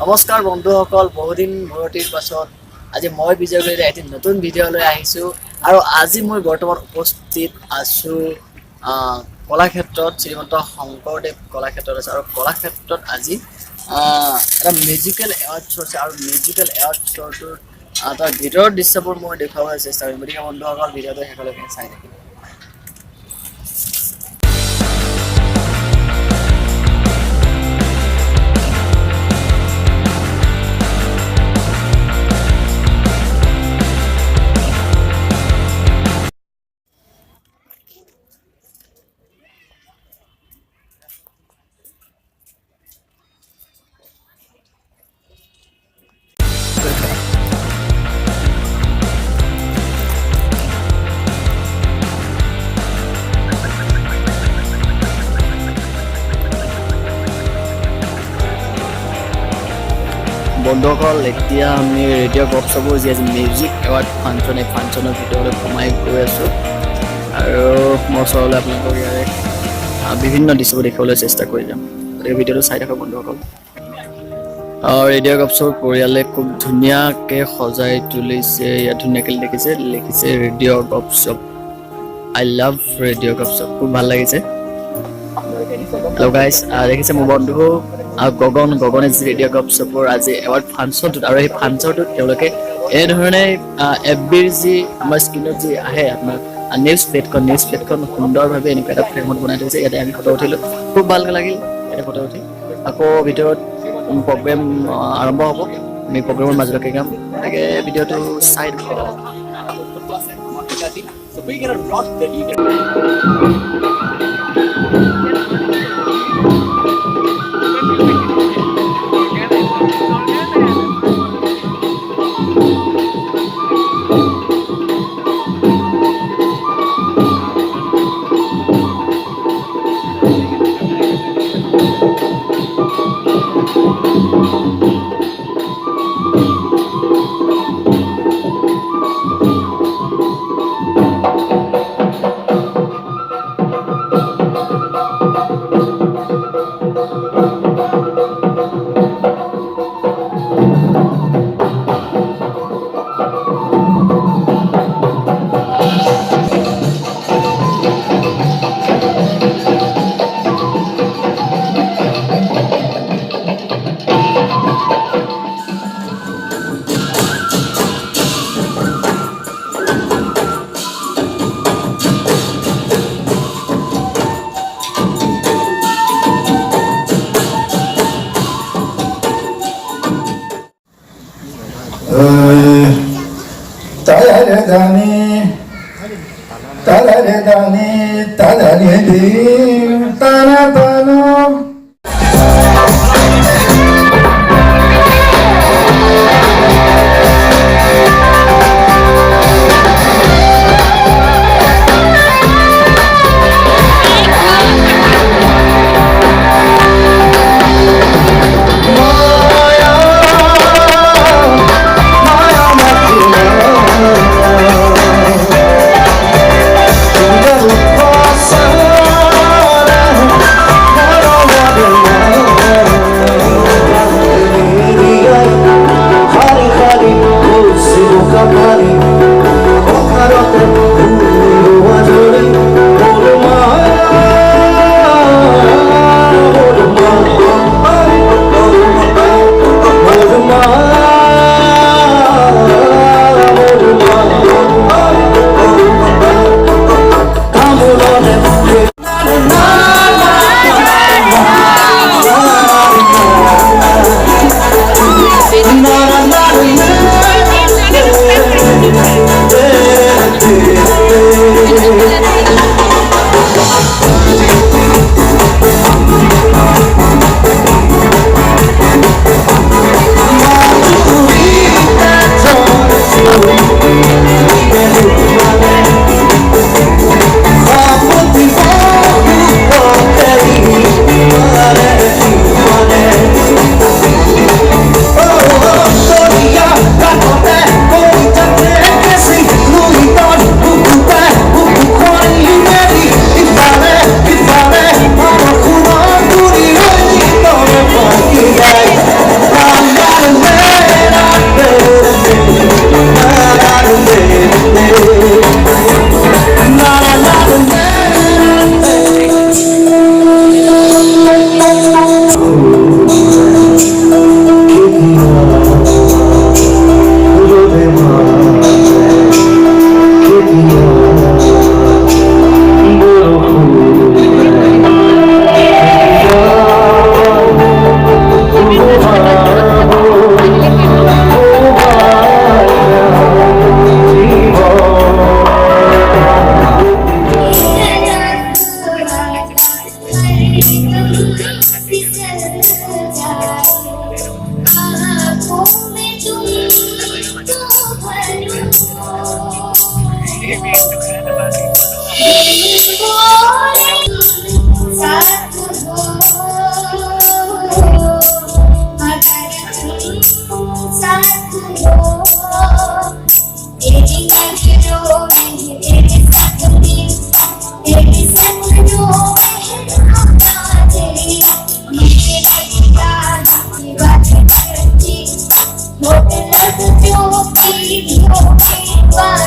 নমস্কাৰ বন্ধুসকল, বহুদিন মুৰতিৰ পাছত আজি মই বিজয় গৰিৰে এটি নতুন ভিডিঅ' লৈ আহিছোঁ আৰু আজি মই বৰ্তমান উপস্থিত আছোঁ কলাক্ষেত্ৰত, শ্ৰীমন্ত শংকৰদেৱ কলাক্ষেত্ৰত আছে আৰু কলাক্ষেত্ৰত আজি এটা মিউজিকেল এৱাৰ্ড শ্ব' আছে আৰু মিউজিকেল এৱাৰ্ড শ্ব'টোৰ তাৰ ভিতৰৰ দৃশ্যবোৰ মই দেখুৱাবলৈ চেষ্টা কৰিম। গতিকে বন্ধুসকল ভিডিঅ'টো শেষলৈকে চাই থাকিব। বন্ধুসকল, এতিয়া আমি ৰেডিঅ' গপছপৰ যি আজি মিউজিক এৱাৰ্ড ফাংচন, এই ফাংচনৰ ভিতৰলৈ সোমাই গৈ আছোঁ আৰু মই ওচৰলৈ আপোনালোকক ইয়াৰে বিভিন্ন দৃশ্যবোৰ দেখিবলৈ চেষ্টা কৰি যাম। গতিকে ভিডিঅ'টো চাই থাকক বন্ধুসকল। ৰেডিঅ' গপছৰ পৰিয়ালে খুব ধুনীয়াকৈ সজাই তুলিছে। ইয়াত ধুনীয়াকৈ লিখিছে ৰেডিঅ' গপছপ। আই লাভ ৰেডিঅ' গপছপ। খুব ভাল লাগিছে। হেল্ল' গাইজ, দেখিছে মোৰ বন্ধু গগনে যি ৰেডিঅ' গপছপৰ আজি এৱাৰ্ড ফাংচনটোত, আৰু এই ফাংচনটোত তেওঁলোকে এনেধৰণে FBৰ যি আমাৰ স্ক্ৰীণত যি আহে আপোনাৰ নিউজ প্লেটখন সুন্দৰভাৱে এনেকুৱা এটা ফ্ৰেমত বনাই থৈছে। ইয়াতে আমি ফটো উঠিলোঁ, খুব ভাল লাগিল ইয়াতে ফটো উঠি। আকৌ ভিতৰত প্ৰগ্ৰেম আৰম্ভ হ'ব, আমি প্ৰগ্ৰেমৰ মাজলৈকে যাম। গতিকে ভিডিঅ'টো চাই দিব। ज्योति ज्योति